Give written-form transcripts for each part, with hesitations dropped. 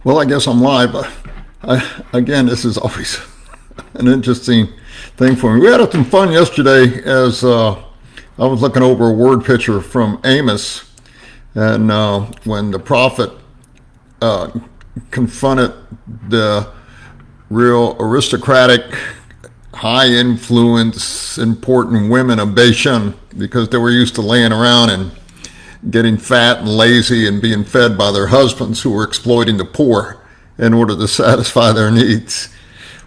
Well, I guess I'm live. Again, this is always an interesting thing for me. We had some fun yesterday as I was looking over a word picture from Amos, and when the prophet confronted the real aristocratic, high influence, important women of Bashan, because they were used to laying around and getting fat and lazy and being fed by their husbands who were exploiting the poor in order to satisfy their needs.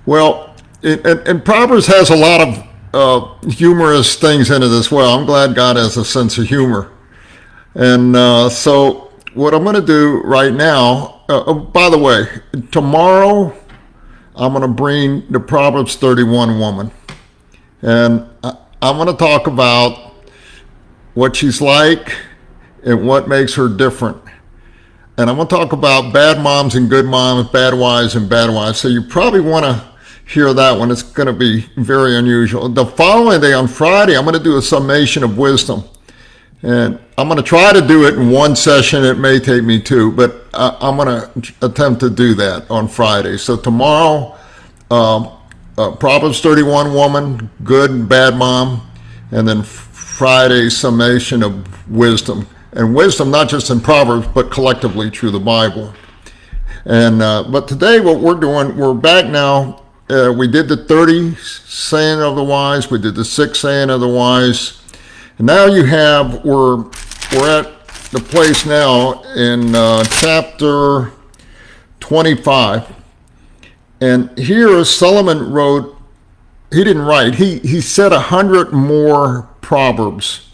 Well, and Proverbs has a lot of humorous things in it as well. I'm glad God has a sense of humor. And so what I'm going to do right now, by the way, tomorrow I'm going to bring the Proverbs 31 woman. And I'm going to talk about what she's like and what makes her different. And I'm going to talk about bad moms and good moms, bad wives and bad wives. So you probably want to hear that one. It's going to be very unusual. The following day on Friday, I'm going to do a summation of wisdom. And I'm going to try to do it in one session. It may take me two, but I'm going to attempt to do that on Friday. So tomorrow, Proverbs 31 woman, good and bad mom, and then Friday summation of wisdom. And wisdom, not just in Proverbs, but collectively through the Bible. And but today, what we're doing, we're back now. We did the 30 saying of the wise. We did the 6 saying of the wise. And now we're at the place now in chapter 25. And here Solomon wrote, he didn't write, he said 100 more proverbs.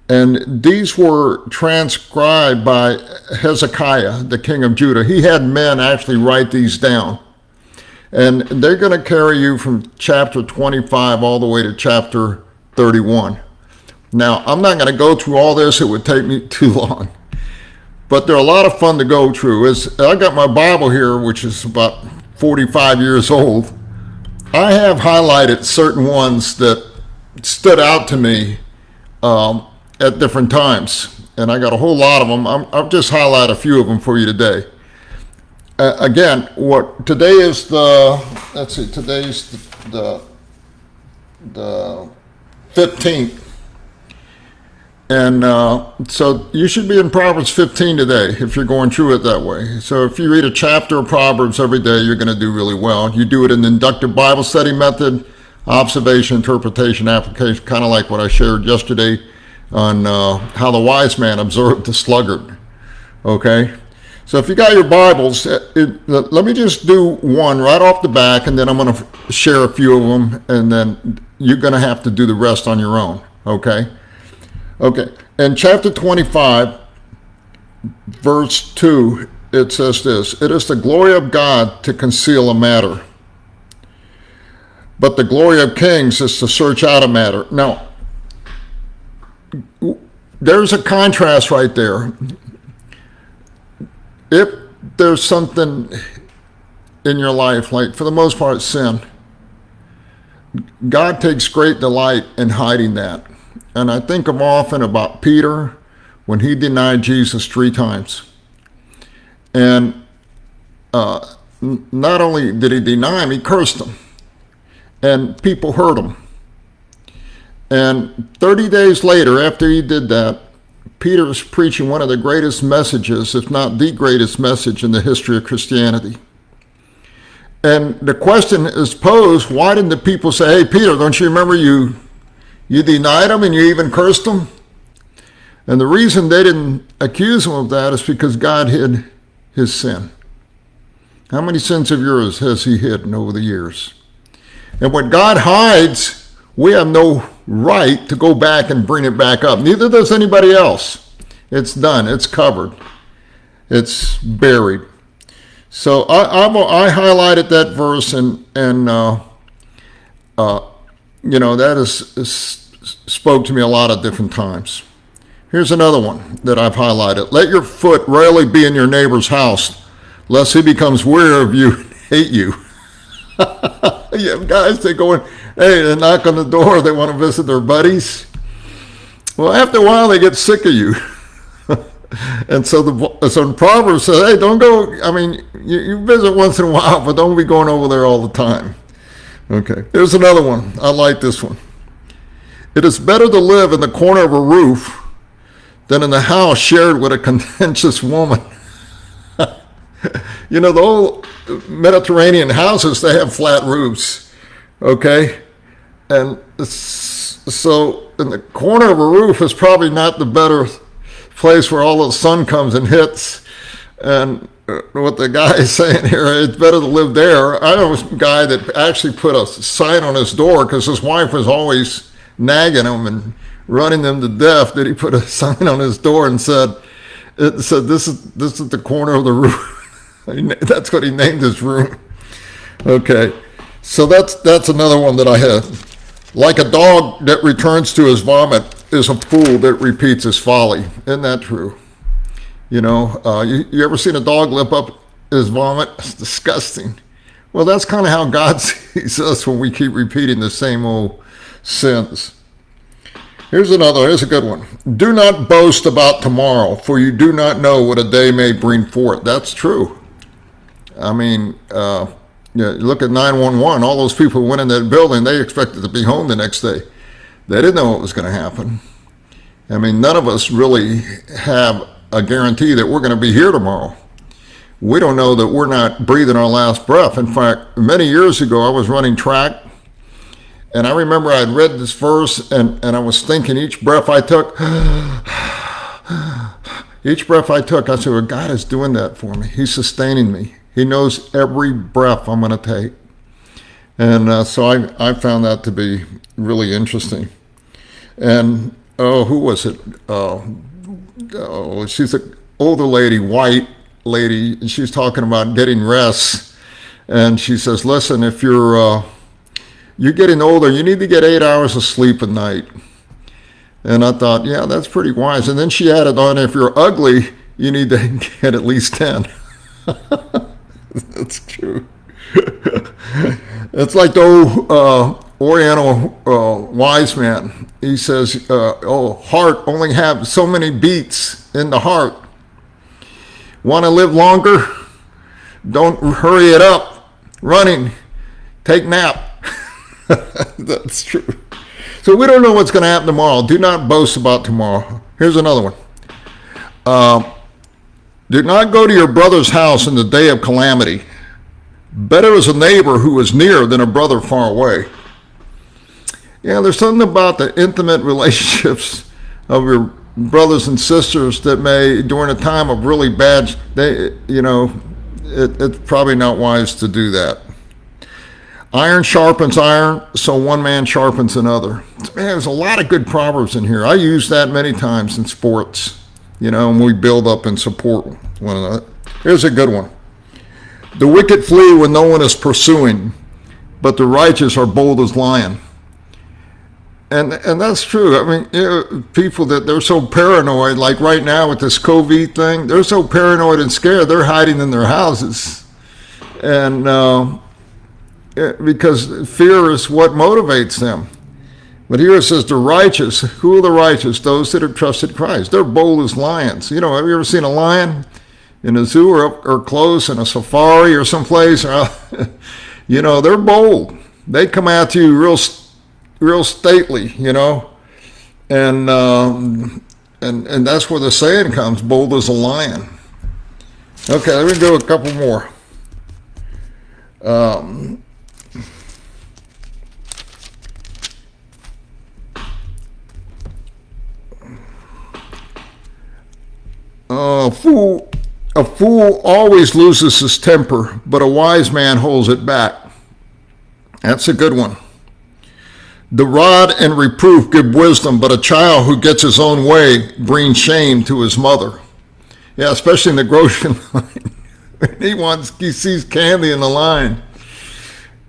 And these were transcribed by Hezekiah, the king of Judah. He had men actually write these down. And they're going to carry you from chapter 25 all the way to chapter 31. Now, I'm not going to go through all this. It would take me too long. But they're a lot of fun to go through. I got my Bible here, which is about 45 years old. I have highlighted certain ones that stood out to me at different times, and I got a whole lot of them. I'll just highlight a few of them for you today. Again, what today is today's the 15th, and so you should be in Proverbs 15 today if you're going through it that way. So if you read a chapter of Proverbs every day, you're going to do really well. You do it in the inductive Bible study method, observation, interpretation, application, kind of like what I shared yesterday on how the wise man observed the sluggard. Okay, so if you got your Bibles, let me just do one right off the back, and then I'm going to share a few of them, and then you're going to have to do the rest on your own. Okay. In chapter 25, verse 2, it says this: "It is the glory of God to conceal a matter, but the glory of kings is to search out a matter." Now, there's a contrast right there. If there's something in your life, like for the most part sin, God takes great delight in hiding that. And I think often about Peter when he denied Jesus 3 times. And not only did he deny him, he cursed him. And people heard him. And 30 days later, after he did that, Peter was preaching one of the greatest messages, if not the greatest message in the history of Christianity. And the question is posed, why didn't the people say, "Hey, Peter, don't you remember you denied him and you even cursed him?" And the reason they didn't accuse him of that is because God hid his sin. How many sins of yours has he hidden over the years? And what God hides, we have no right to go back and bring it back up. Neither does anybody else. It's done. It's covered. It's buried. So I highlighted that verse, and that is spoke to me a lot of different times. Here's another one that I've highlighted: "Let your foot rarely be in your neighbor's house, lest he becomes weary of you and hate you." You have guys that go in, they knock on the door, they want to visit their buddies. Well, after a while, they get sick of you. And so the Proverbs says, hey, don't go. I mean, you visit once in a while, but don't be going over there all the time. Okay. Here's another one. I like this one. It is better to live in the corner of a roof than in the house shared with a contentious woman. You know, the old Mediterranean houses, they have flat roofs. Okay. And so in the corner of a roof is probably not the better place where all the sun comes and hits. And what the guy is saying here, it's better to live there. I know a guy that actually put a sign on his door because his wife was always nagging him and running him to death. That he put a sign on his door and said, this is the corner of the roof. That's what he named his room. Okay, so that's another one that I had. Like a dog that returns to his vomit is a fool that repeats his folly. Isn't that true? You know, you ever seen a dog lip up his vomit? It's disgusting. Well, that's kind of how God sees us when we keep repeating the same old sins. Here's a good one. Do not boast about tomorrow, for you do not know what a day may bring forth. That's true. I mean, look at 911. All those people who went in that building, they expected to be home the next day. They didn't know what was going to happen. I mean, none of us really have a guarantee that we're going to be here tomorrow. We don't know that we're not breathing our last breath. In fact, many years ago, I was running track, and I remember I had read this verse, and I was thinking each breath I took, I said, well, God is doing that for me. He's sustaining me. He knows every breath I'm going to take. And so I found that to be really interesting. And, who was it? She's an older lady, white lady, and she's talking about getting rest. And she says, listen, if you're getting older, you need to get 8 hours of sleep a night. And I thought, yeah, that's pretty wise. And then she added on, if you're ugly, you need to get at least 10. That's true. It's like the old Oriental wise man. He says, heart only have so many beats in the heart. Want to live longer? Don't hurry it up. Running. Take nap. That's true. So we don't know what's going to happen tomorrow. Do not boast about tomorrow. Here's another one. Do not go to your brother's house in the day of calamity. Better is a neighbor who is near than a brother far away. Yeah, there's something about the intimate relationships of your brothers and sisters that may, during a time of really bad, it's probably not wise to do that. Iron sharpens iron, so one man sharpens another. Man, there's a lot of good proverbs in here. I use that many times in sports, and we build up and support one another. Here's a good one. The wicked flee when no one is pursuing, but the righteous are bold as lion. And that's true. I mean, people that they're so paranoid, like right now with this COVID thing, they're so paranoid and scared, they're hiding in their houses. And because fear is what motivates them. But here it says the righteous. Who are the righteous? Those that have trusted Christ. They're bold as lions. Have you ever seen a lion in a zoo or close in a safari or someplace? They're bold. They come at you real stately, and that's where the saying comes, bold as a lion. Okay, let me do a couple more. A fool always loses his temper, but a wise man holds it back. That's a good one. The rod and reproof give wisdom, but a child who gets his own way brings shame to his mother. Yeah, especially in the grocery line. He sees candy in the line.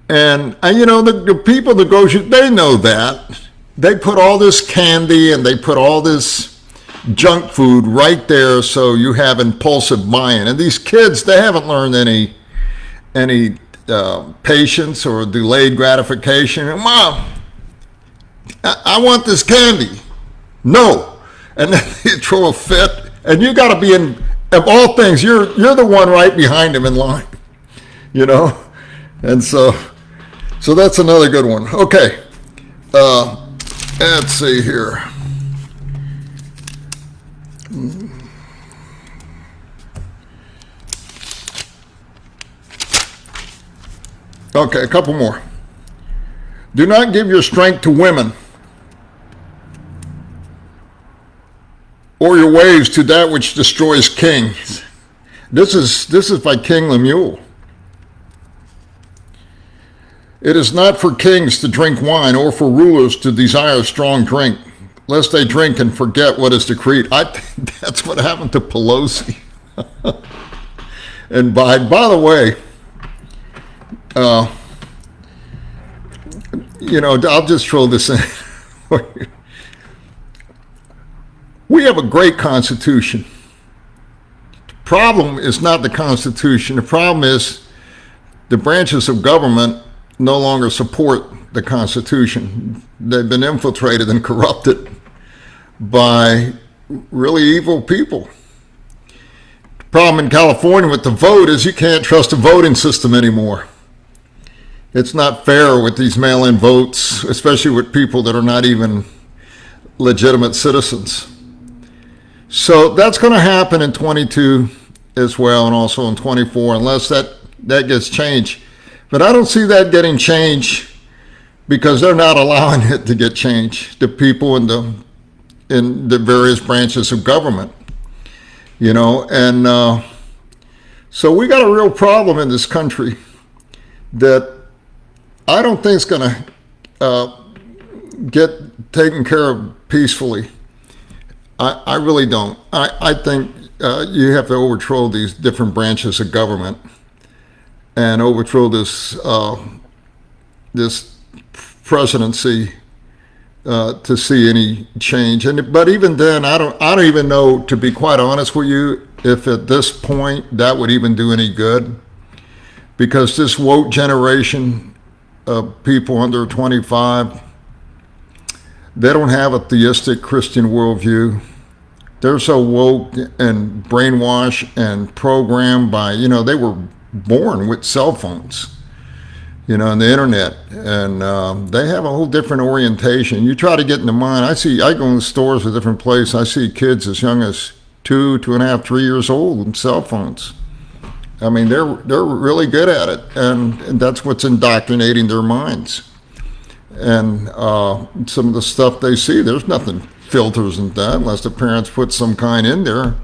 And the people in the grocery, they know that. They put all this candy and they put all this junk food right there, so you have impulsive buying. And these kids, they haven't learned any patience or delayed gratification. Mom, I want this candy. No. And then they throw a fit And you got to be in, of all things, you're the one right behind him in line, you know? And so that's another good one. Okay. Let's see here. Okay, a couple more. Do not give your strength to women, or your waves to that which destroys kings. This is by King Lemuel. It is not for kings to drink wine, or for rulers to desire strong drink, lest they drink and forget what is decreed. I think that's what happened to Pelosi and Biden. By the way, I'll just throw this in. We have a great Constitution. The problem is not the Constitution. The problem is the branches of government no longer support the Constitution. They've been infiltrated and corrupted by really evil people. The problem in California with the vote is you can't trust the voting system anymore. It's not fair with these mail-in votes, especially with people that are not even legitimate citizens. So that's going to happen in 22 as well, and also in 24, unless that gets changed. But I don't see that getting changed because they're not allowing it to get changed. The people in the various branches of government, and so we got a real problem in this country that I don't think it's going to get taken care of peacefully. I really don't. I think you have to overthrow these different branches of government and overthrow this presidency to see any change. But even then, I don't even know, to be quite honest with you, if at this point that would even do any good, because this woke generation of people under 25, they don't have a theistic Christian worldview. They're so woke and brainwashed and programmed by, they were born with cell phones, and the internet, and they have a whole different orientation. You try to get in the mind. I go in stores at different places. I see kids as young as 2.5, 3 years old with cell phones. I mean, they're really good at it, and that's what's indoctrinating their minds. And some of the stuff they see, there's nothing filters and that, unless the parents put some kind in there.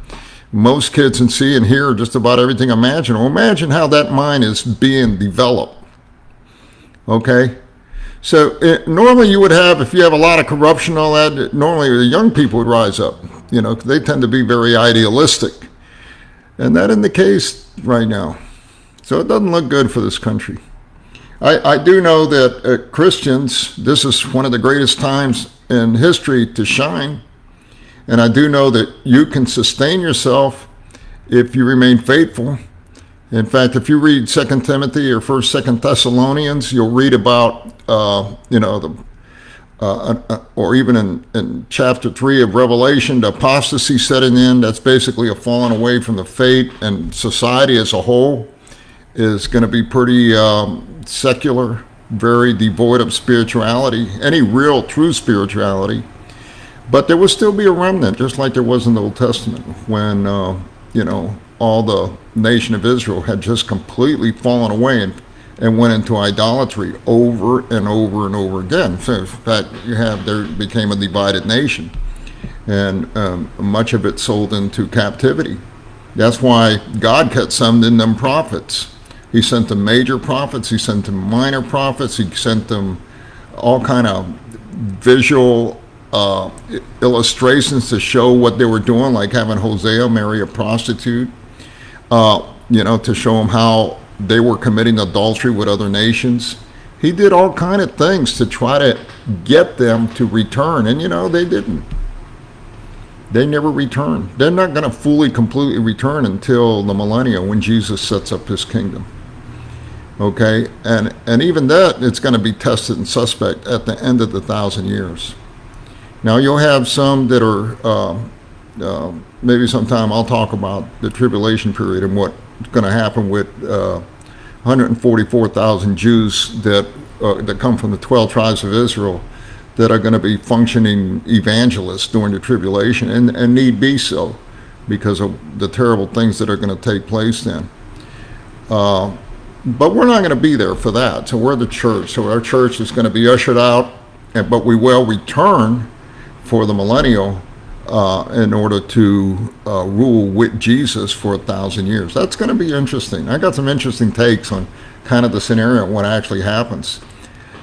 Most kids can see and hear just about everything imaginable. Imagine how that mind is being developed. Okay? So normally you would have, if you have a lot of corruption and all that, normally the young people would rise up. They tend to be very idealistic. And that isn't the case right now. So it doesn't look good for this country. I do know that Christians, this is one of the greatest times in history to shine. And I do know that you can sustain yourself if you remain faithful. In fact, if you read 2 Timothy or 1st, 2nd Thessalonians, you'll read about, or even in chapter 3 of Revelation, the apostasy setting in. That's basically a falling away from the faith, and society as a whole is going to be pretty secular, very devoid of spirituality, any real true spirituality. But there will still be a remnant, just like there was in the Old Testament, when all the nation of Israel had just completely fallen away and went into idolatry over and over and over again. So in fact, there became a divided nation, and much of it sold into captivity. That's why God kept sending them prophets. He sent them major prophets. He sent them minor prophets. He sent them all kind of visual illustrations to show what they were doing, like having Hosea marry a prostitute, to show them how they were committing adultery with other nations. He did all kind of things to try to get them to return, and they didn't. They never returned. They're not going to completely return until the millennium, when Jesus sets up his kingdom. Okay, and even that, it's going to be tested and suspect at the end of the 1,000 years. Now you'll have some that are, maybe sometime I'll talk about the tribulation period and what's going to happen with 144,000 Jews that come from the 12 tribes of Israel that are going to be functioning evangelists during the tribulation, and need be so because of the terrible things that are going to take place then. But we're not going to be there for that. So we're the church. So our church is going to be ushered out, but we will return for the millennial in order to rule with Jesus for 1,000 years. That's going to be interesting. I got some interesting takes on kind of the scenario of what actually happens.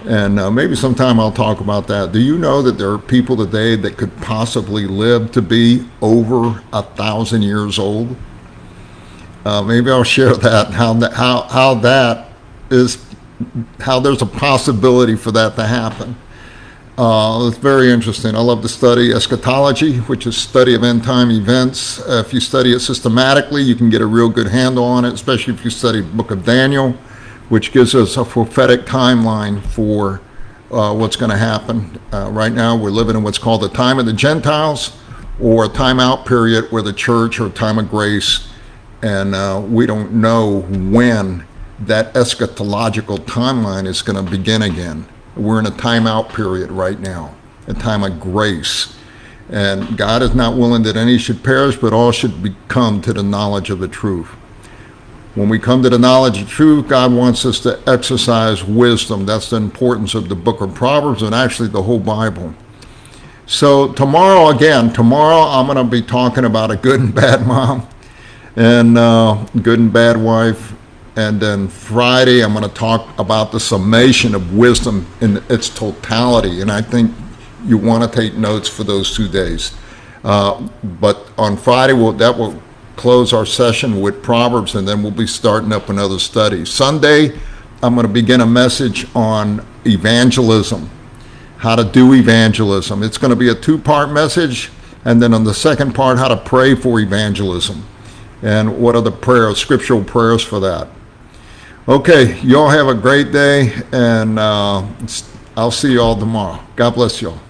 And maybe sometime I'll talk about that. Do you know that there are people today that could possibly live to be over 1,000 years old? Maybe I'll share that, how that is, how there's a possibility for that to happen. It's very interesting. I love to study eschatology, which is study of end time events. If you study it systematically, you can get a real good handle on it, especially if you study the book of Daniel, which gives us a prophetic timeline for what's going to happen. Right now, we're living in what's called the time of the Gentiles, or a timeout period where the church, or time of grace, and we don't know when that eschatological timeline is going to begin again. We're in a timeout period right now, a time of grace. And God is not willing that any should perish, but all should come to the knowledge of the truth. When we come to the knowledge of truth, God wants us to exercise wisdom. That's the importance of the book of Proverbs, and actually the whole Bible. So tomorrow I'm going to be talking about a good and bad mom, and good and bad wife. And then Friday, I'm going to talk about the summation of wisdom in its totality. And I think you want to take notes for those 2 days. But on Friday, that will close our session with Proverbs, and then we'll be starting up another study. Sunday, I'm going to begin a message on evangelism, how to do evangelism. It's going to be a 2-part message, and then on the second part, how to pray for evangelism, and what are the prayers, scriptural prayers for that. Okay, you all have a great day, and I'll see you all tomorrow. God bless you all.